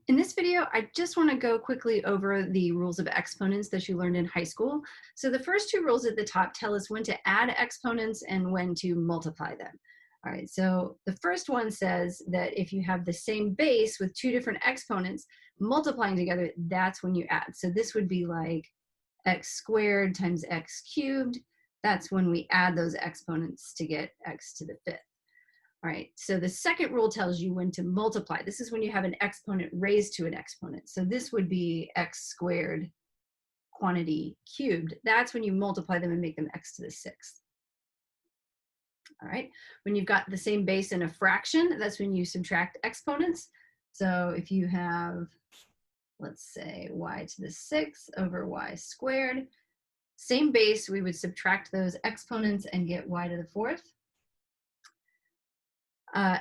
In this video, I just want to go quickly over the rules of exponents that you learned in high school. So the first two rules at the top tell us when to add exponents and when to multiply them. All right, so the first one says that if you have the same base with two different exponents, multiplying together, that's when you add. So this would be like x squared times x cubed. That's when we add those exponents to get x to the fifth. All right, so the second rule tells you when to multiply. This is when you have an exponent raised to an exponent. So this would be x squared quantity cubed. That's when you multiply them and make them x to the sixth. All right, when you've got the same base in a fraction, that's when you subtract exponents. So if you have, let's say, y to the sixth over y squared, same base, we would subtract those exponents and get y to the fourth.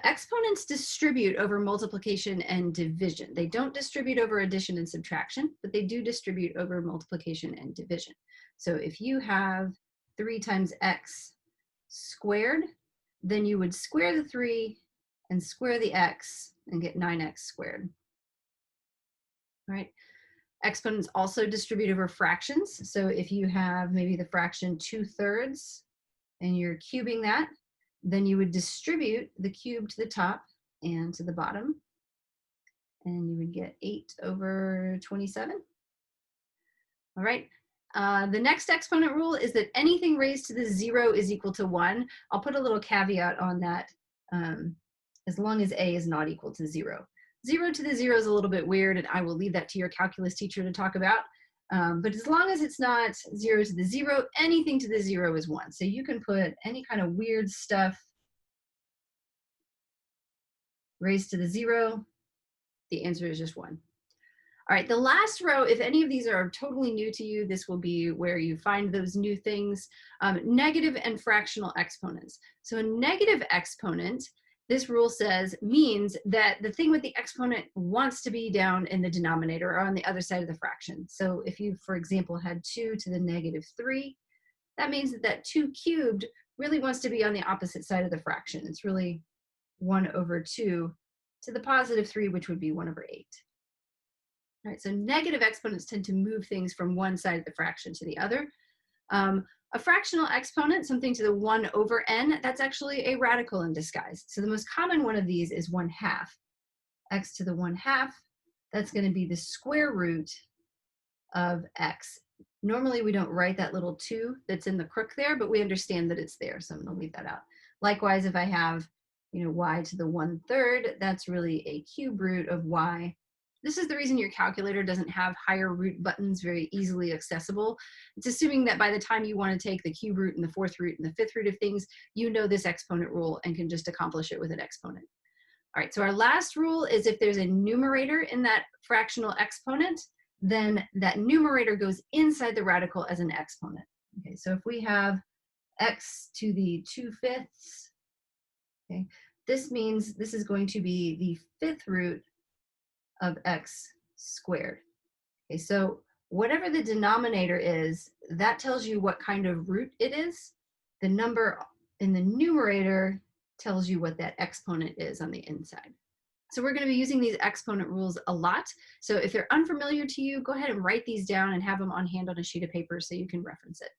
Exponents distribute over multiplication and division. They don't distribute over addition and subtraction, but they do distribute over multiplication and division. So if you have 3 times x squared, then you would square the 3 and square the x and get 9x squared. All right. Exponents also distribute over fractions. So if you have maybe the fraction 2/3 and you're cubing that, then you would distribute the cube to the top and to the bottom, and you would get 8/27. All right. The next exponent rule is that anything raised to the 0 is equal to 1. I'll put a little caveat on that, as long as a is not equal to 0. 0 to the 0 is a little bit weird, and I will leave that to your calculus teacher to talk about. But as long as it's not 0 to the 0, anything to the 0 is 1. So you can put any kind of weird stuff raised to the 0. The answer is just 1. All right, the last row, if any of these are totally new to you, this will be where you find those new things. Negative and fractional exponents. So a negative exponent, this rule says, means that the thing with the exponent wants to be down in the denominator or on the other side of the fraction. So if you, for example, had 2 to the -3, that means that that 2 cubed really wants to be on the opposite side of the fraction. It's really 1/2 to the +3, which would be 1/8. All right, so negative exponents tend to move things from one side of the fraction to the other. A fractional exponent, something to the 1/n, that's actually a radical in disguise. So the most common one of these is 1/2. X to the 1/2, that's going to be the square root of x. Normally we don't write that little 2 that's in the crook there, but we understand that it's there, so I'm going to leave that out. Likewise, if I have, y to the 1/3, that's really a cube root of y. This is the reason your calculator doesn't have higher root buttons very easily accessible. It's assuming that by the time you want to take the cube root and the 4th root and the 5th root of things, you know this exponent rule and can just accomplish it with an exponent. All right, so our last rule is if there's a numerator in that fractional exponent, then that numerator goes inside the radical as an exponent. Okay, so if we have x to the 2/5, okay, this means this is going to be the 5th root of x squared. Okay, so whatever the denominator is, that tells you what kind of root it is. The number in the numerator tells you what that exponent is on the inside. So we're going to be using these exponent rules a lot. So if they're unfamiliar to you, go ahead and write these down and have them on hand on a sheet of paper so you can reference it.